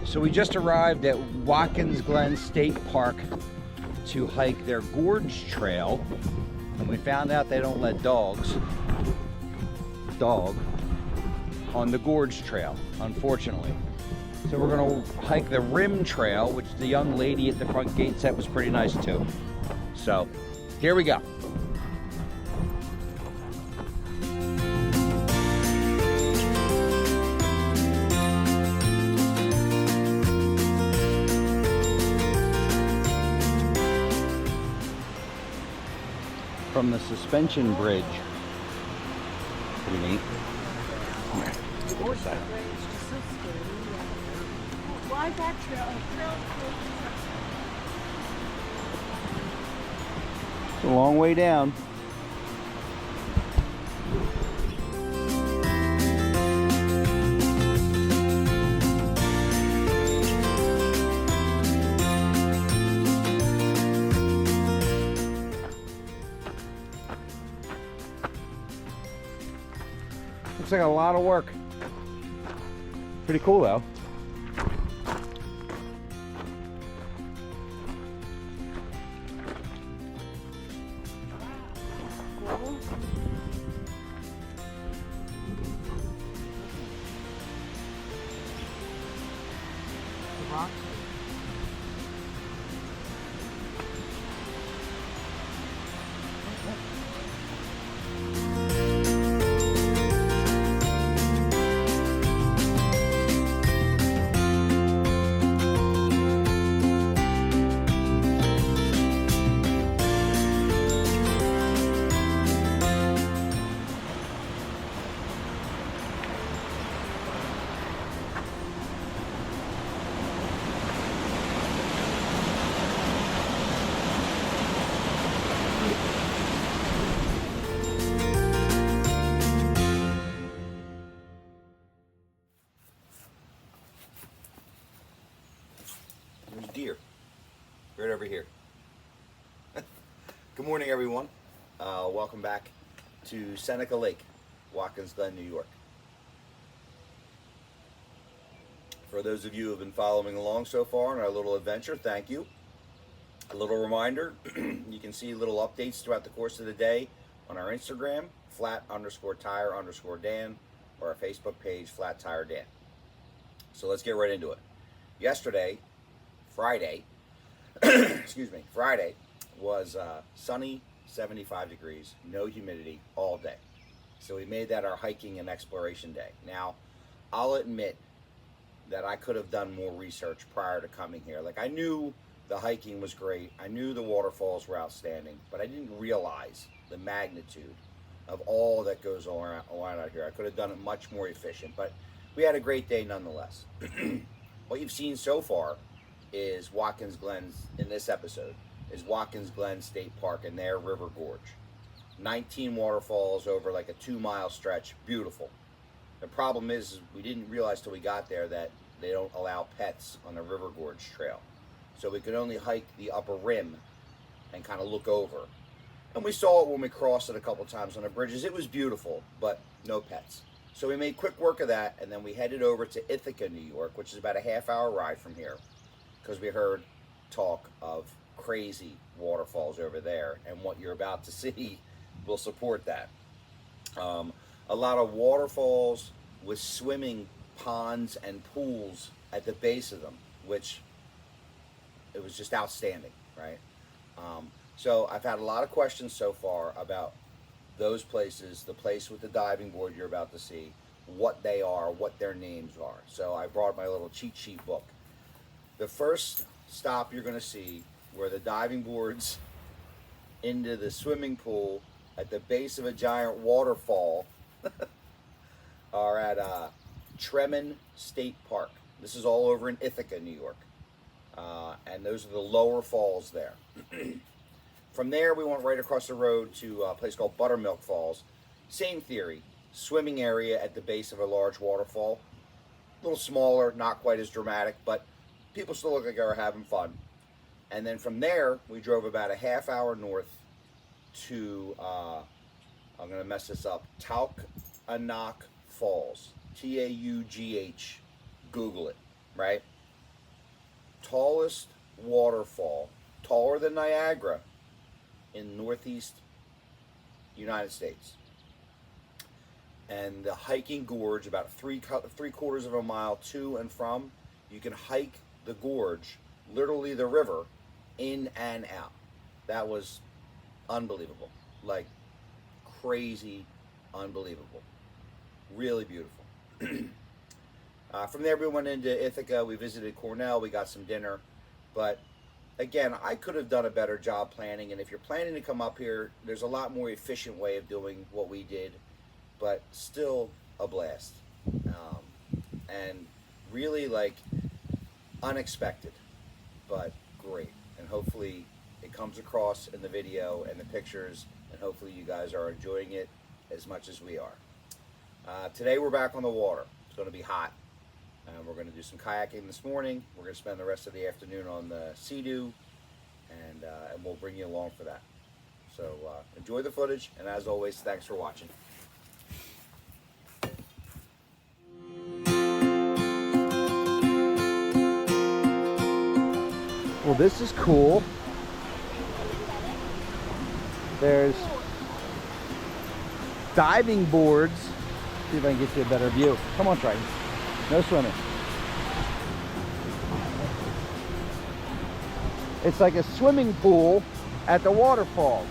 So we just arrived at Watkins Glen State Park to hike their gorge trail, and we found out they don't let dog on the gorge trail, unfortunately. So we're gonna hike the rim trail, which the young lady at the front gate said was pretty nice too. So here we go. From the suspension bridge. Pretty neat. Why that trail? It's a long way down. Looks like a lot of work. Pretty cool though. There's deer right over here. Good morning, everyone. Welcome back to Seneca Lake, Watkins Glen, New York. For those of you who have been following along so far in our little adventure, thank you. A little reminder, you can see little updates throughout the course of the day on our Instagram, flat_tire_Dan, or our Facebook page, Flat Tire Dan. So let's get right into it. Yesterday, Friday, Friday was sunny, 75 degrees, no humidity all day. So we made that our hiking and exploration day. Now, I'll admit that I could have done more research prior to coming here. Like, I knew the hiking was great, I knew the waterfalls were outstanding, but I didn't realize the magnitude of all that goes on out here. I could have done it much more efficient, but we had a great day nonetheless. What you've seen so far is Watkins Glen's, in this episode, is Watkins Glen State Park and their River Gorge. 19 waterfalls over like a 2-mile stretch, beautiful. The problem is we didn't realize till we got there that they don't allow pets on the River Gorge trail. So we could only hike the upper rim and kind of look over. And we saw it when we crossed it a couple times on the bridges. It was beautiful, but no pets. So we made quick work of that, and then we headed over to Ithaca, New York, which is about a half-hour ride from here, because we heard talk of crazy waterfalls over there, and what you're about to see will support that. A lot of waterfalls with swimming ponds and pools at the base of them, which it was just outstanding, right? So I've had a lot of questions so far about those places, the place with the diving board you're about to see, what they are, what their names are. So I brought my little cheat sheet book. The first stop you're going to see where the diving boards into the swimming pool at the base of a giant waterfall are at Tremont State Park. This is all over in Ithaca, New York. And those are the lower falls there. From there, we went right across the road to a place called Buttermilk Falls. Same theory, swimming area at the base of a large waterfall. A little smaller, not quite as dramatic, but people still look like they were having fun. And then from there, we drove about a half hour north to, I'm going to mess this up, Taughannock Falls. Taugh. Google it, right? tallest waterfall, taller than Niagara, in northeast United States. And the hiking gorge, about three quarters of a mile to and from, you can hike the gorge, literally the river, in and out. That was unbelievable, like crazy unbelievable, really beautiful. From there we went into Ithaca, we visited Cornell, we got some dinner, but again, I could have done a better job planning, and if you're planning to come up here, there's a lot more efficient way of doing what we did, but still a blast. And really like unexpected, but great. And hopefully it comes across in the video and the pictures, and hopefully you guys are enjoying it as much as we are. Today we're back on the water. It's going to be hot. We're going to do some kayaking this morning. We're going to spend the rest of the afternoon on the Sea-Doo, and we'll bring you along for that. So enjoy the footage, and as always, thanks for watching. Well, this is cool. There's diving boards. See if I can get you a better view. Come on, Triton. No swimming. It's like a swimming pool at the waterfalls.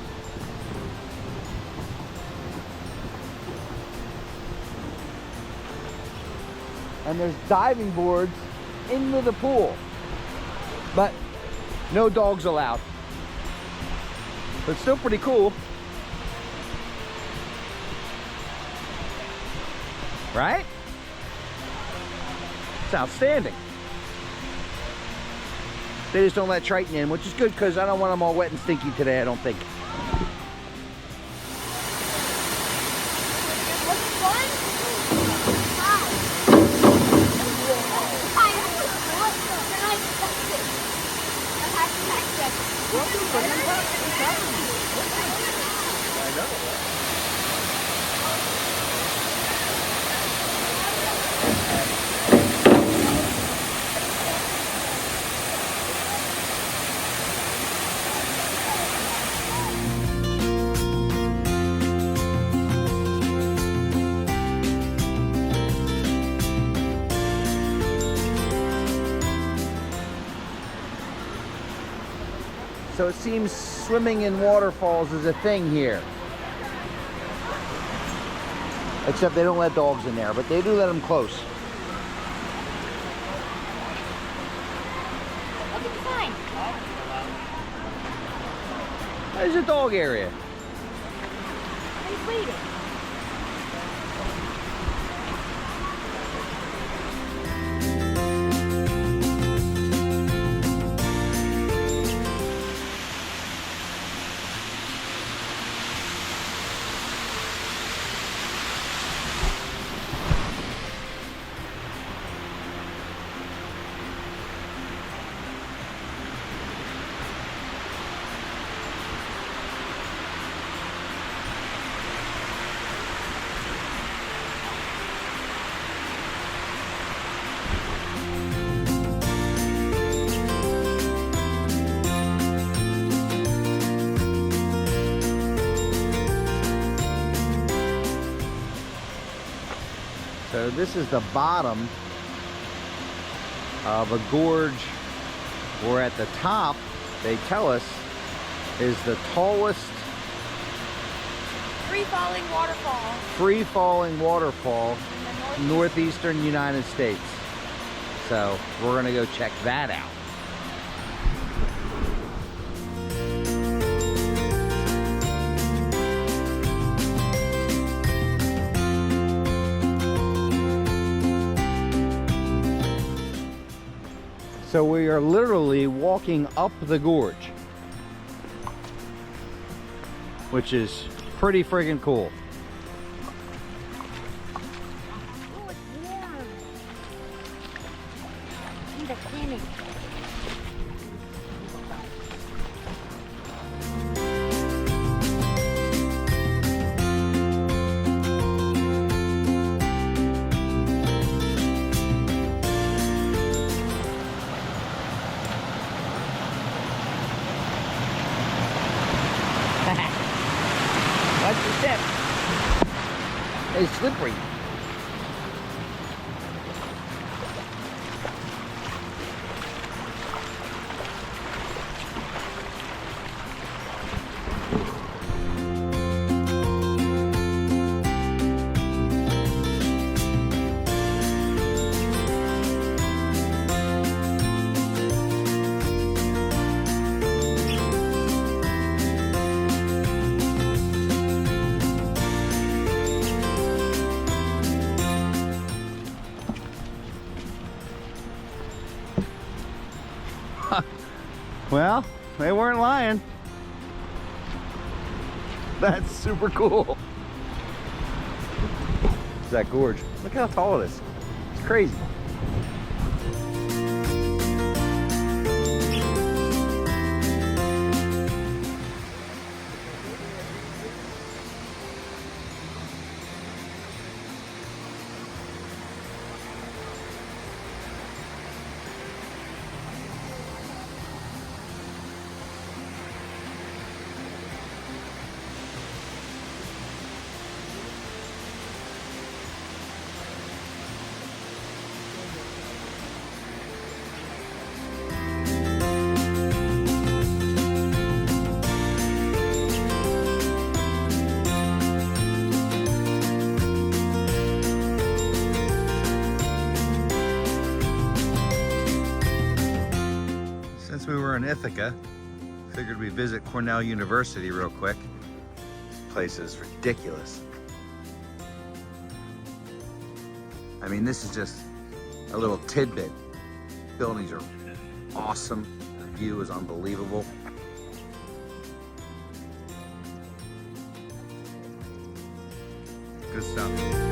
And there's diving boards into the pool. But no dogs allowed. But still pretty cool. Right? It's outstanding. They just don't let Triton in, which is good because I don't want them all wet and stinky today, I don't think. I know. So it seems swimming in waterfalls is a thing here. Except they don't let dogs in there, but they do let them close. Look at the sign. There's a dog area. He's waiting. So this is the bottom of a gorge where at the top, they tell us, is the tallest Free-falling waterfall. free-falling waterfall In the northeastern United States. So we're gonna go check that out. So we are literally walking up the gorge, which is pretty friggin' cool. Oh, it's warm. And the canning. Watch your step. It's slippery. Well, they weren't lying. That's super cool. It's that gorge. Look how tall it is. It's crazy. Since we were in Ithaca, figured we'd visit Cornell University real quick. This place is ridiculous. I mean, this is just a little tidbit. Buildings are awesome. The view is unbelievable. Good stuff.